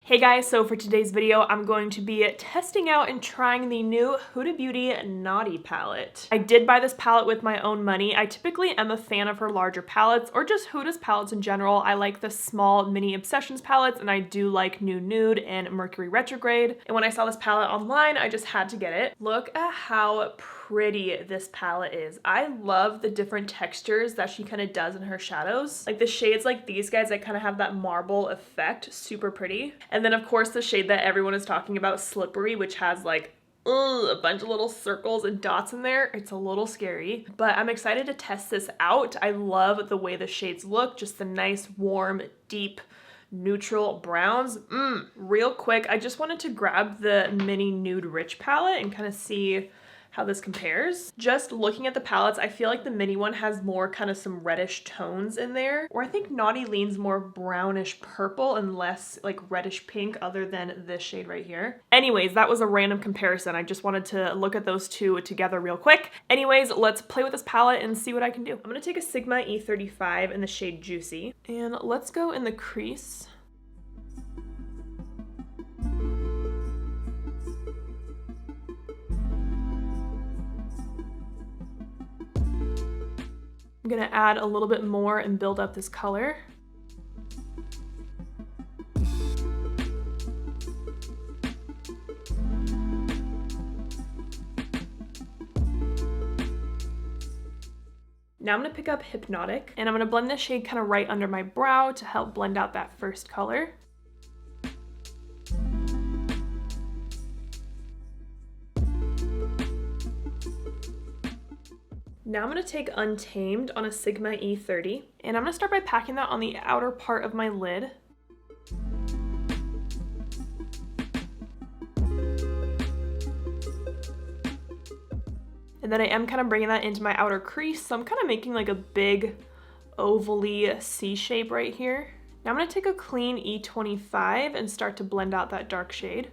Hey guys, so for today's video, I'm going to be testing out and trying the new Huda Beauty Naughty palette. I did buy this palette with my own money. I typically am a fan of her larger palettes or just Huda's palettes in general. I like the small mini Obsessions palettes and I do like New Nude and Mercury Retrograde. And when I saw this palette online, I just had to get it. Look at how pretty this palette is. I love the different textures that she kind of does in her shadows. Like the shades like these guys that kind of have that marble effect, super pretty. And then of course the shade that everyone is talking about, Slippery, which has like a bunch of little circles and dots in there. It's a little scary, but I'm excited to test this out. I love the way the shades look, just the nice, warm, deep, neutral browns. Real quick, I just wanted to grab the mini Nude Rich palette and kind of see how this compares. Just looking at the palettes, I feel like the mini one has more kind of some reddish tones in there, or I think Naughty leans more brownish purple and less like reddish pink other than this shade right here. Anyways, that was a random comparison. I just wanted to look at those two together real quick. Anyways, let's play with this palette and see what I can do. I'm gonna take a Sigma E35 in the shade Juicy, and let's go in the crease. I'm gonna add a little bit more and build up this color. Now I'm gonna pick up Hypnotic and I'm gonna blend this shade kind of right under my brow to help blend out that first color. Now I'm going to take Untamed on a Sigma E30, and I'm going to start by packing that on the outer part of my lid. And then I am kind of bringing that into my outer crease, so I'm kind of making like a big ovally C shape right here. Now I'm going to take a clean E25 and start to blend out that dark shade.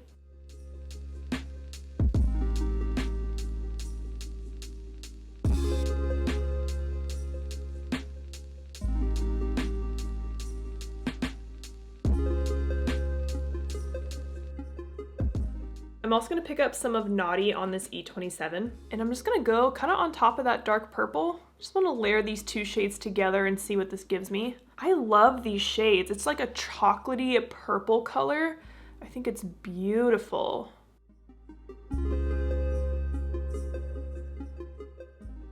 I'm also going to pick up some of Naughty on this E27, and I'm just going to go kind of on top of that dark purple. Just want to layer these two shades together and see what this gives me. I love these shades. It's like a chocolatey purple color. I think it's beautiful.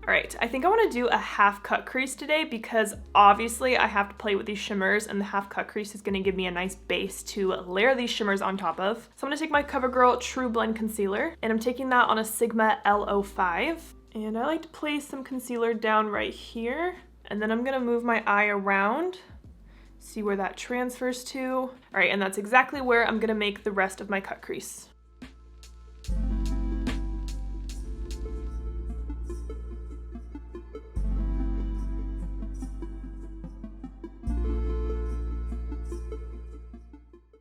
All right, I think I want to do a half cut crease today because obviously I have to play with these shimmers, and the half cut crease is going to give me a nice base to layer these shimmers on top of. So I'm going to take my CoverGirl True Blend Concealer, and I'm taking that on a Sigma L05. And I like to place some concealer down right here, and then I'm going to move my eye around, see where that transfers to. All right, and that's exactly where I'm going to make the rest of my cut crease.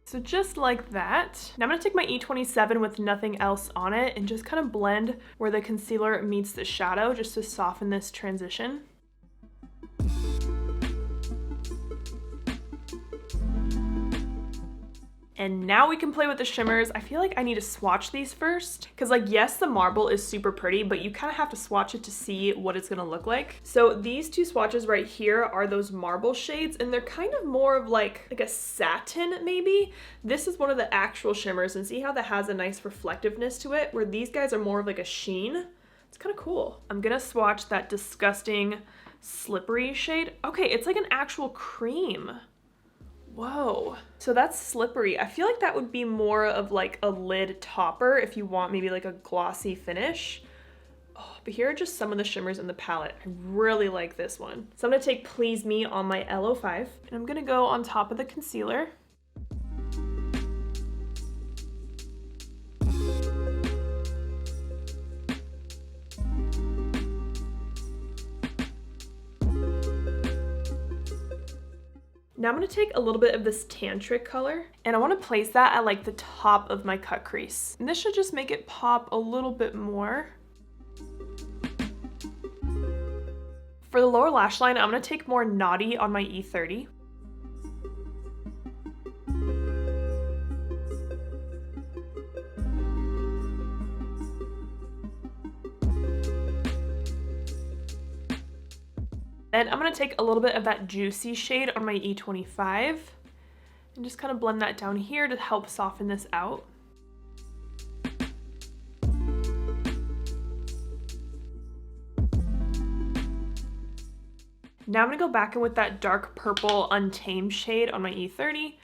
So just like that. Now I'm gonna take my E27 with nothing else on it and just kind of blend where the concealer meets the shadow just to soften this transition. And now we can play with the shimmers. I feel like I need to swatch these first because, like, yes, the marble is super pretty, but you kind of have to swatch it to see what it's gonna look like. So these two swatches right here are those marble shades, and they're kind of more of like a satin maybe. This is one of the actual shimmers, and see how that has a nice reflectiveness to it, where these guys are more of like a sheen. It's kind of cool. I'm gonna swatch that disgusting Slippery shade. Okay, it's like an actual cream. Whoa, so that's Slippery. I feel like that would be more of like a lid topper if you want maybe like a glossy finish. Oh, but here are just some of the shimmers in the palette. I really like this one. So I'm gonna take Please Me on my L05, and I'm gonna go on top of the concealer. Now I'm going to take a little bit of this tantric color, and I want to place that at like the top of my cut crease. And this should just make it pop a little bit more. For the lower lash line, I'm going to take more Naughty on my E30. Then I'm going to take a little bit of that Juicy shade on my E25 and just kind of blend that down here to help soften this out. Now I'm going to go back in with that dark purple Untamed shade on my E30,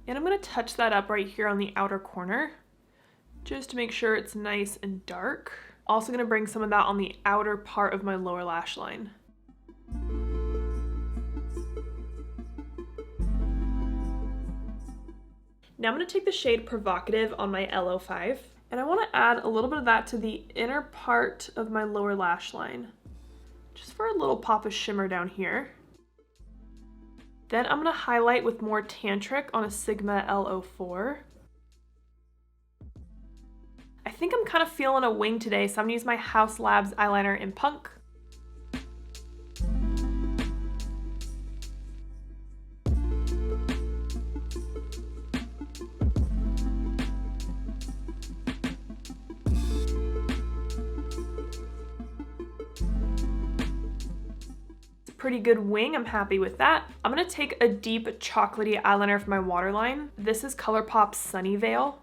and I'm going to touch that up right here on the outer corner just to make sure it's nice and dark. Also going to bring some of that on the outer part of my lower lash line. Now I'm going to take the shade Provocative on my LO5, and I want to add a little bit of that to the inner part of my lower lash line, just for a little pop of shimmer down here. Then I'm going to highlight with more Tantric on a Sigma LO4. I think I'm kind of feeling a wing today, so I'm going to use my Haus Labs eyeliner in Punk. Pretty good wing, I'm happy with that. I'm gonna take a deep chocolatey eyeliner for my waterline. This is ColourPop Sunnyvale.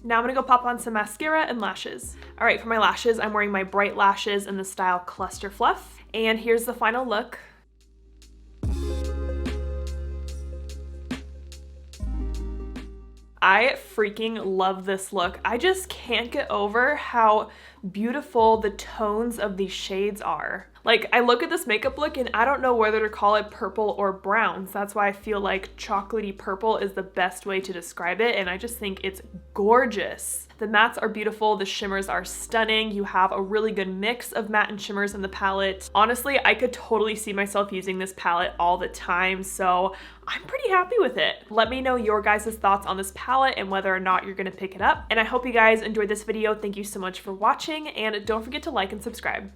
Now I'm gonna go pop on some mascara and lashes. All right, for my lashes, I'm wearing my Bright Lashes in the style Cluster Fluff. And here's the final look. I freaking love this look. I just can't get over how beautiful the tones of these shades are. Like, I look at this makeup look and I don't know whether to call it purple or brown. So that's why I feel like chocolatey purple is the best way to describe it, and I just think it's gorgeous. The mattes are beautiful, the shimmers are stunning. You have a really good mix of matte and shimmers in the palette. Honestly, I could totally see myself using this palette all the time, so I'm pretty happy with it. Let me know your guys' thoughts on this palette and whether or not you're gonna pick it up. And I hope you guys enjoyed this video. Thank you so much for watching, and don't forget to like and subscribe.